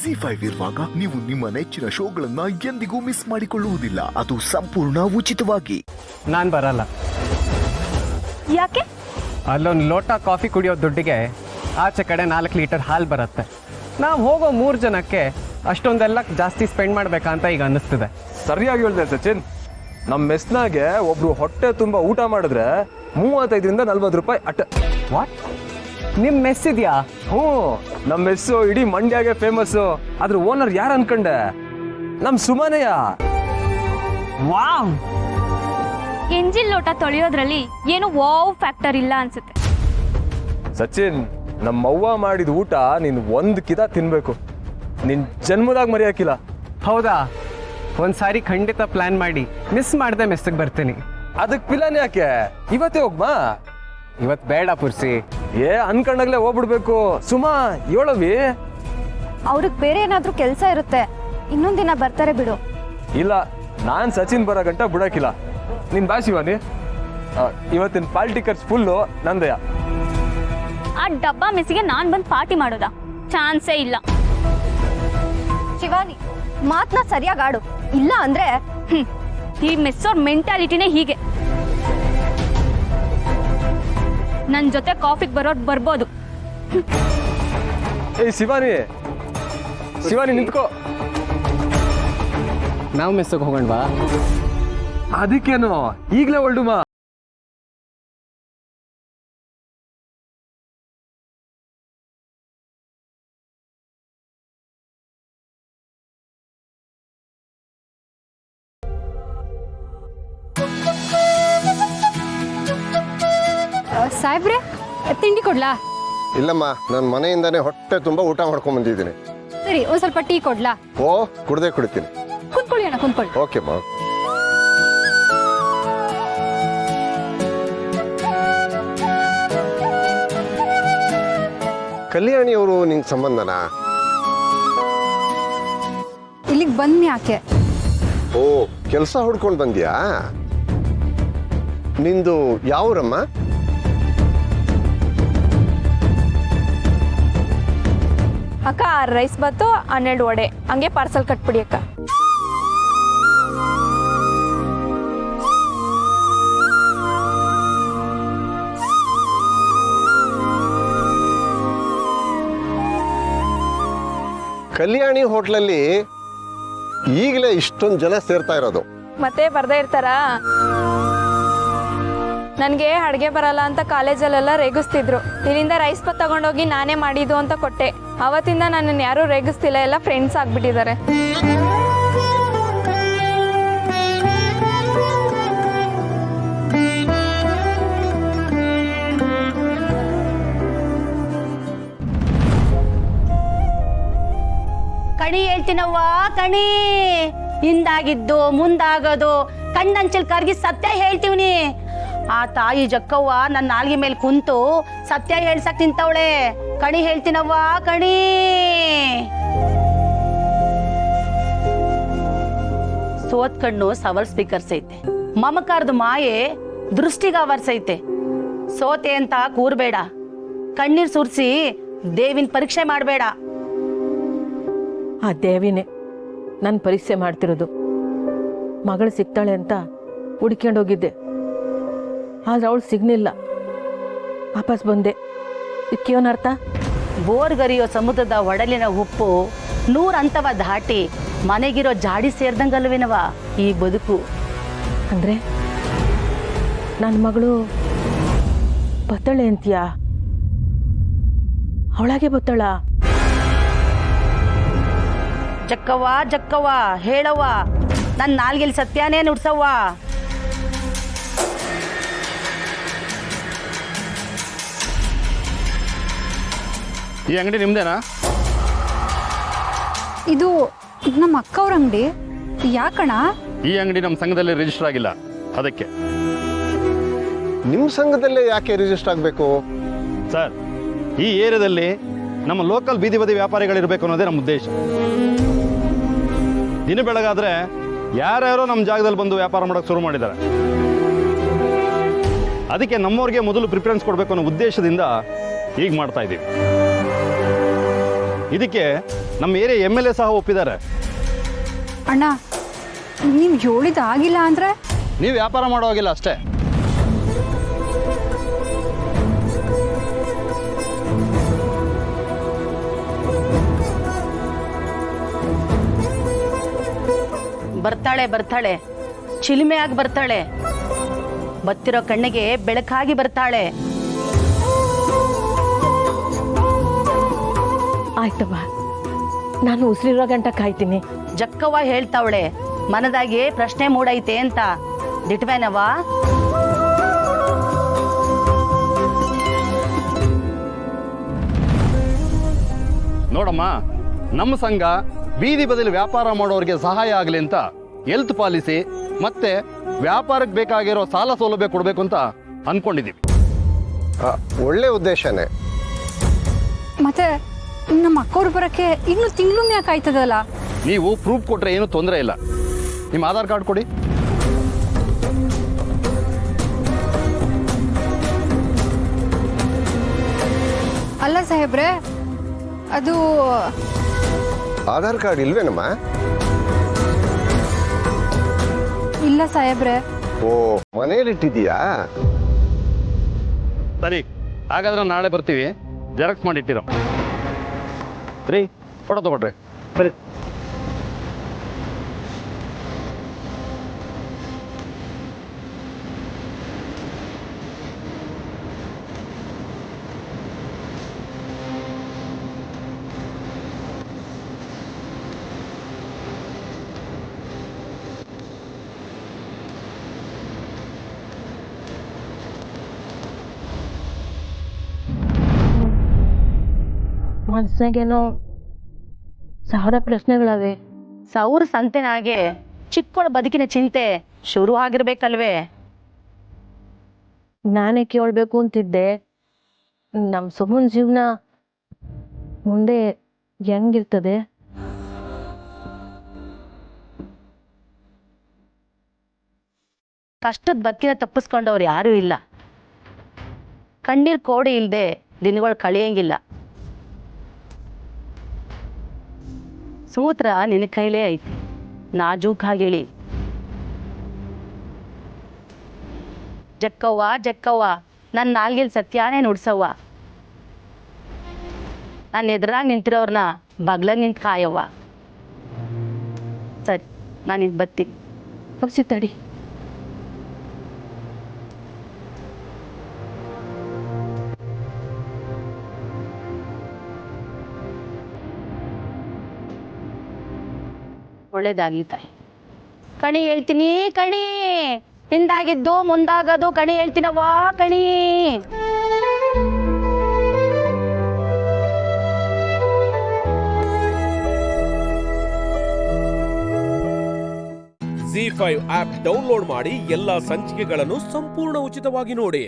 ZEE5 ಇರುವಾಗ ನೀವು ನಿಮ್ಮ ನೆಚ್ಚಿನ ಶೋಗಳನ್ನ ಎಂದಿಗೂ ಮಿಸ್ ಮಾಡಿಕೊಳ್ಳುವುದಿಲ್ಲ. ಅದು ಸಂಪೂರ್ಣ ಉಚಿತವಾಗಿ. ನಾನು ಬರಲ್ಲ. ಯಾಕೆ? ಅಲ್ಲೊಂದು ಲೋಟ ಕಾಫಿ ಕುಡಿಯೋ ದುಡ್ಡಿಗೆ ಆಚೆ ಕಡೆ 4 ಲೀಟರ್ ಹಾಲು ಬರುತ್ತೆ. ನಾವು ಹೋಗೋ 3 ಜನಕ್ಕೆ ಅಷ್ಟೊಂದೆಲ್ಲ ಜಾಸ್ತಿ ಸ್ಪೆಂಡ್ ಮಾಡಬೇಕಂತ ಈಗ ಅನ್ನಿಸ್ತಿದೆ. ಸರಿಯಾಗಿ ಹೇಳಿದೆ ಸಚಿನ್. ನಮ್ಮ ಮೆಸ್ನಾಗೆ ಒಬ್ರು ಹೊಟ್ಟೆ ತುಂಬ ಊಟ ಮಾಡಿದ್ರೆ 35ರಿಂದ 40 ರೂಪಾಯಿ ಅಟ್ಟ. ವಾಟ್? ನಿಮ್ಮ ಮೆಸ್ ಇದೆಯಾ? ಹ್ಞೂ, ನಮ್ಮ ಮೆಸ್ಸು ಇಡೀ ಮಂಡ್ಯಾಗೆ ಫೇಮಸ್ಸು. ಅದ್ರ ಓನರ್ ಯಾರು ಅನ್ಕೊಂಡೆ? ನಮ್ಮ ಸುಮನೆಯ. ವಾವ್! ಎಂಜಿನ್ ಲೋಟ ತೊಳೆಯೋದ್ರಲ್ಲಿ ಏನು ವಾವ್ ಫ್ಯಾಕ್ಟರ್ ಇಲ್ಲ ಅನ್ಸುತ್ತೆ. ಸಚಿನ್, ನಮ್ಮವ್ವ ಮಾಡಿದ ಊಟ ನೀನು 1 ಕಿತ ತಿನ್ಬೇಕು. ನಿನ್ ಜನ್ಮದಾಗ ಮರೆಯಾಕಿಲ್ಲ. ಹೌದಾ? ಒಂದ್ಸಾರಿ ಖಂಡಿತ ಪ್ಲಾನ್ ಮಾಡಿ ಮಿಸ್ ಮಾಡದೆ ಮೆಸ್ಸಿಗೆ ಬರ್ತೀನಿ. ಅದಕ್ಕೆ ಪಿಲಾನ್ ಯಾಕೆ? ಇವತ್ತೇ ಹೋಗ್ಮಾ? ಇವತ್ತು ಬೇಡ ಪುರ್ಸಿ. ಅನ್ಕೊಂಡಾಗ್ಲೇ ಹೋಗ್ಬಿಡ್ಬೇಕು. ಸುಮಾ ಹೇಳವಿ. ಅವ್ರಿಗೆ ಬೇರೆ ಏನಾದ್ರೂ ಕೆಲಸ ಇರುತ್ತೆ, ಇನ್ನೊಂದ್ ದಿನ ಬರ್ತಾರೆ ಬಿಡು. ಇಲ್ಲ, ನಾನ್ ಸಚಿನ್ ಬರೋ ಗಂಟ ಬಿಡಕ್ಕಿಲ್ಲ. ನಿನ್ ಬಾ ಶಿವಾನಿ. ಇವತ್ತಿನ ಪಾಲಿಟಿಕರ್ಸ್ ಫುಲ್ಲು ನಂದಯ. ಆ ಡಬ್ಬಾ ಮೆಸ್ಸಿಗೆ ನಾನ್ ಬಂದ್ ಪಾರ್ಟಿ ಮಾಡೋದಾ? ಚಾನ್ಸೇ ಇಲ್ಲ. ಶಿವಾನಿ, ಮಾತ್ನ ಸರಿಯಾಗಿ ಆಡು, ಇಲ್ಲ ಅಂದ್ರೆ ಈ ಮೆಸ್ಸೋರ್ ಮೆಂಟಾಲಿಟಿನೇ ಹೀಗೆ. ನನ್ ಜೊತೆ ಕಾಫಿಗೆ ಬರೋರು ಬರ್ಬೋದು. ಶಿವಾನಿ, ಶಿವಾನಿ ನಿಂತ್ಕೋ. ನಾವು ಮೆಸ್ಸಿಗೆ ಹೋಗೋಣವಾ? ಅದಕ್ಕೇನು, ಈಗಲೇ ಹೊರಡುಮಾ. ಸಾಹೇಬ್ರೆ, ತಿಂಡಿ ಕೊಡ್ಲಾ? ಇಲ್ಲಮ್ಮ, ನಾನು ಮನೆಯಿಂದಾನೆ ಹೊಟ್ಟೆ ತುಂಬ ಊಟ ಮಾಡ್ಕೊಂಡ್ ಬಂದಿದ್ದೀನಿ. ಸರಿ, ಒಂದ್ ಸ್ವಲ್ಪ ಟೀ ಕೊಡ್ಲಾ? ಓ, ಕುಡ್ದೇ ಕುಡಿತೀನಿ. ಕುಂತ್ಕೊಳ್ಳಿ ಅಣ್ಣ, ಕುಂತ್ಕೊಳ್ಳಿ. ಓಕೆಮ್ಮ. ಕಲ್ಯಾಣಿ ಅವರು ನಿಂಗೆ ಸಂಬಂಧನಾ? ಇಲ್ಲಿಗೆ ಬಂದ್ ಯಾಕೆ? ಓ, ಕೆಲಸ ಹುಡ್ಕೊಂಡು ಬಂದ್ಯಾ? ನಿಂದು ಯಾವ್ರಮ್ಮ? ಅಕ್ಕ, ರೈಸ್ ಬಾತು 12 ವಡೆ ಹಂಗೆ ಪಾರ್ಸಲ್ ಕಟ್ಬಿಡಿ ಅಕ್ಕ. ಕಲ್ಯಾಣಿ ಹೋಟ್ಲಲ್ಲಿ ಈಗಲೇ ಇಷ್ಟೊಂದು ಜನ ಸೇರ್ತಾ ಇರೋದು. ಮತ್ತೆ ಬರ್ದೇ ಇರ್ತಾರಾ? ನನಗೆ ಅಡುಗೆ ಬರಲ್ಲ ಅಂತ ಕಾಲೇಜಲ್ಲೆಲ್ಲ ರೇಗಿಸ್ತಿದ್ರು. ಇಲ್ಲಿಂದ ರೈಸ್ ಬಾತ್ ತಗೊಂಡೋಗಿ ನಾನೇ ಮಾಡಿದ್ದು ಅಂತ ಕೊಟ್ಟೆ. ಅವತ್ತಿಂದ ನನ್ನನ್ನು ಯಾರೂ ರೇಗಿಸ್ತಿಲ್ಲ, ಎಲ್ಲ ಫ್ರೆಂಡ್ಸ್ ಆಗ್ಬಿಟ್ಟಿದ್ದಾರೆ. ಕಣಿ ಹೇಳ್ತೀನವ್ವ, ಕಣಿ. ಹಿಂದಾಗಿದ್ದು ಮುಂದಾಗೋದು ಕಣ್ಣಂಚಲ್ ಕರ್ಗಿ ಸತ್ಯ ಹೇಳ್ತೀವ್ನಿ. ಆ ತಾಯಿ ಜಕ್ಕವ್ವ ನನ್ನ ನಾಲ್ಗೆ ಮೇಲೆ ಕುಂತು ಸತ್ಯ ಹೇಳ್ಸಕ್ ನಿಂತವಳೆ. ಕಣಿ ಹೇಳ್ತೀನವ್ವ, ಕಣಿ. ಸೋತ್ ಕಣ್ಣು ಸವಲ್ ಸ್ವೀಕರಿಸೈತೆ, ಮಮಕಾರದ ಮಾಯೆ ದೃಷ್ಟಿಗೆ ಆವರಿಸೈತೆ. ಸೋತೆ ಅಂತ ಕೂರ್ಬೇಡ, ಕಣ್ಣೀರ್ ಸುರಿಸಿ ದೇವಿನ ಪರೀಕ್ಷೆ ಮಾಡಬೇಡ. ಆ ದೇವಿನೇ ನನ್ನ ಪರೀಕ್ಷೆ ಮಾಡ್ತಿರೋದು. ಮಗಳು ಸಿಗ್ತಾಳೆ ಅಂತ ಹುಡ್ಕೊಂಡೋಗಿದ್ದೆ, ಆದ್ರೆ ಅವಳು ಸಿಗ್ನಿಲ್ಲ. ವಾಪಸ್ ಬಂದೆ. ಇದಕ್ಕೇನರ್ಥ? ಬೋರ್ಗರಿಯೋ ಸಮುದ್ರದ ಒಡಲಿನ ಉಪ್ಪು 100 ಹಂತವ ದಾಟಿ ಮನೆಗಿರೋ ಜಾಡಿ ಸೇರ್ದಂಗಲ್ವೇನವ ಈ ಬದುಕು. ಅಂದರೆ ನನ್ನ ಮಗಳು ಬತ್ತಳೆ ಅಂತೀಯಾ? ಅವಳಾಗೆ ಬತ್ತಳ? ಜಕ್ಕವ್ವ, ಜಕ್ಕವ್ವ ಹೇಳವ್ವ, ನನ್ನ ನಾಲ್ಗೆಲ್ಲಿ ಸತ್ಯನೇ ನುಡ್ಸವ್ವ. ಈ ಅಂಗಡಿ ನಿಮ್ದೇನಾ? ಇದು ನಮ್ಮ ಅಕ್ಕವ್ರ ಅಂಗಡಿ. ಯಾಕಣ? ಈ ಅಂಗಡಿ ನಮ್ಮ ಸಂಘದಲ್ಲಿ ರಿಜಿಸ್ಟರ್ ಆಗಿಲ್ಲ, ಅದಕ್ಕೆ. ನಿಮ್ಮ ಸಂಘದಲ್ಲೇ ಯಾಕೆ ರಿಜಿಸ್ಟರ್ ಆಗಬೇಕು? ಸರ್, ಈ ಏರಿಯಾದಲ್ಲಿ ನಮ್ಮ ಲೋಕಲ್ ಬೀದಿ ಬದಿ ವ್ಯಾಪಾರಿಗಳಿರಬೇಕು ಅನ್ನೋದೇ ನಮ್ಮ ಉದ್ದೇಶ. ದಿನ ಬೆಳಗಾದ್ರೆ ಯಾರ್ಯಾರೋ ನಮ್ಮ ಜಾಗದಲ್ಲಿ ಬಂದು ವ್ಯಾಪಾರ ಮಾಡೋಕ್ಕೆ ಶುರು ಮಾಡಿದ್ದಾರೆ. ಅದಕ್ಕೆ ನಮ್ಮವ್ರಿಗೆ ಮೊದಲು ಪ್ರಿಫರೆನ್ಸ್ ಕೊಡಬೇಕು ಅನ್ನೋ ಉದ್ದೇಶದಿಂದ ಈಗ ಮಾಡ್ತಾ ಇದ್ದೀವಿ. ಇದಕ್ಕೆ ನಮ್ಮ ಏರಿಯಾ MLA ಸಹ ಒಪ್ಪಿದ್ದಾರೆ. ಅಣ್ಣ ನೀವು ಹೇಳಿದಾಗಿಲ್ಲ ಅಂದರೆ ನೀವು ವ್ಯಾಪಾರ ಮಾಡೋವಾಗಿಲ್ಲ ಅಷ್ಟೇ. ಬರ್ತಾಳೆ ಬರ್ತಾಳೆ, ಚಿಲುಮೆಯಾಗಿ ಬರ್ತಾಳೆ, ಬತ್ತಿರೋ ಕಣ್ಣಿಗೆ ಬೆಳಕಾಗಿ ಬರ್ತಾಳೆ. ಆಯ್ತವ್ವ, ನಾನು ಉಸಿರಿರೋ ಗಂಟ ಕಾಯ್ತೀನಿ. ಜಕ್ಕವ್ವ ಹೇಳ್ತಾವಳೆ ಮನದಾಗೆ ಪ್ರಶ್ನೆ ಮೂಡೈತೆ ಅಂತ. ದಿಟ್ವೇನವ್ವ? ನೋಡಮ್ಮ, ನಮ್ಮ ಸಂಘ ಬೀದಿ ಬದಿಲಿ ವ್ಯಾಪಾರ ಮಾಡೋರಿಗೆ ಸಹಾಯ ಆಗಲಿ ಅಂತ ಹೆಲ್ತ್ ಪಾಲಿಸಿ ಮತ್ತೆ ವ್ಯಾಪಾರಕ್ಕೆ ಬೇಕಾಗಿರೋ ಸಾಲ ಸೌಲಭ್ಯ ಕೊಡಬೇಕು ಅಂತ ಅನ್ಕೊಂಡಿದ್ದೀವಿ. ಒಳ್ಳೆ ಉದ್ದೇಶನೇ. ಮತ್ತೆ ನಮ್ಮ ಅಕ್ಕವ್ರು ಬರೋಕ್ಕೆ ಇನ್ನೂ ತಿಂಗಳು ಯಾಕೆ ಆಯ್ತದಲ್ಲ? ನೀವು ಪ್ರೂಫ್ ಕೊಟ್ರೆ ಏನು ತೊಂದರೆ ಇಲ್ಲ. ನಿಮ್ಮ ಆಧಾರ್ ಕಾರ್ಡ್ ಕೊಡಿ. ಅಲ್ಲ ಸಾಹೇಬ್ರೆ, ಅದು ಆಧಾರ್ ಕಾರ್ಡ್ ಇಲ್ವೇನಮ್ಮ? ಇಲ್ಲ ಸಾಹೇಬ್ರೆ. ಓ, ಮನೇಲಿಟ್ಟಿದೀಯಾ? ಸರಿ, ಹಾಗಾದ್ರೆ ನಾಳೆ ಬರ್ತೀವಿ. ಜೆರಾಕ್ಸ್ ಮಾಡಿಟ್ಟಿರೋ ರೀ, ಫೋಟೋ ತಗೊಳ್ರಿ. ಬರೀ ಮನ್ಸಾಗೇನೋ ಸಾವಿರ ಪ್ರಶ್ನೆಗಳವೆ. ಸೌರ ಸಂತೆನಾಗೆ ಚಿಕ್ಕವಳ ಬದುಕಿನ ಚಿಂತೆ ಶುರು ಆಗಿರ್ಬೇಕಲ್ವೇ? ನಾನೇ ಕೇಳಬೇಕು ಅಂತಿದ್ದೆ, ನಮ್ಮ ಸುಮನ್ ಜೀವನ ಮುಂದೆ ಹೆಂಗಿರ್ತದೆ? ಕಷ್ಟದ ಬದುಕಿನ ತಪ್ಪಿಸ್ಕೊಂಡವ್ರು ಯಾರೂ ಇಲ್ಲ. ಕಣ್ಣೀರ್ ಕೋಡಿ ಇಲ್ಲದೆ ದಿನಗಳು ಕಳಿಯಂಗಿಲ್ಲ. ಸೂತ್ರ ನಿನ್ನ ಕೈಲೇ ಐತಿ, ನಾಜೂಕಾಗಿಳಿ. ಜಕ್ಕವ್ವ ಜಕ್ಕವ್ವ, ನನ್ನ ನಾಲ್ಗೆಲ್ ಸತ್ಯಾನೇ ನುಡ್ಸವ್ವ. ನಾನು ಎದುರಾಗಿ ನಿಂತಿರೋರ್ನ ಬಗ್ಲಾಗ ನಿಂತು ಕಾಯವ್ವ. ಸರಿ, ನಾನು ಇದು ಬರ್ತೀನಿ. ಹೌಸಿ ತಡಿ. ಒಳ್ಳೇದಾಗ್ಲಿ ತಾಯಿ. ಕಣಿ ಹೇಳ್ತೀನಿ ಕಣಿ, ಹಿಂದಾಗಿದ್ದು ಮುಂದಾಗದು ಕಣಿ ಹೇಳ್ತೀನವ್ವ ಕಣಿ. ZEE5 ಆಪ್ ಡೌನ್ಲೋಡ್ ಮಾಡಿ ಎಲ್ಲಾ ಸಂಚಿಕೆಗಳನ್ನು ಸಂಪೂರ್ಣ ಉಚಿತವಾಗಿ ನೋಡಿ.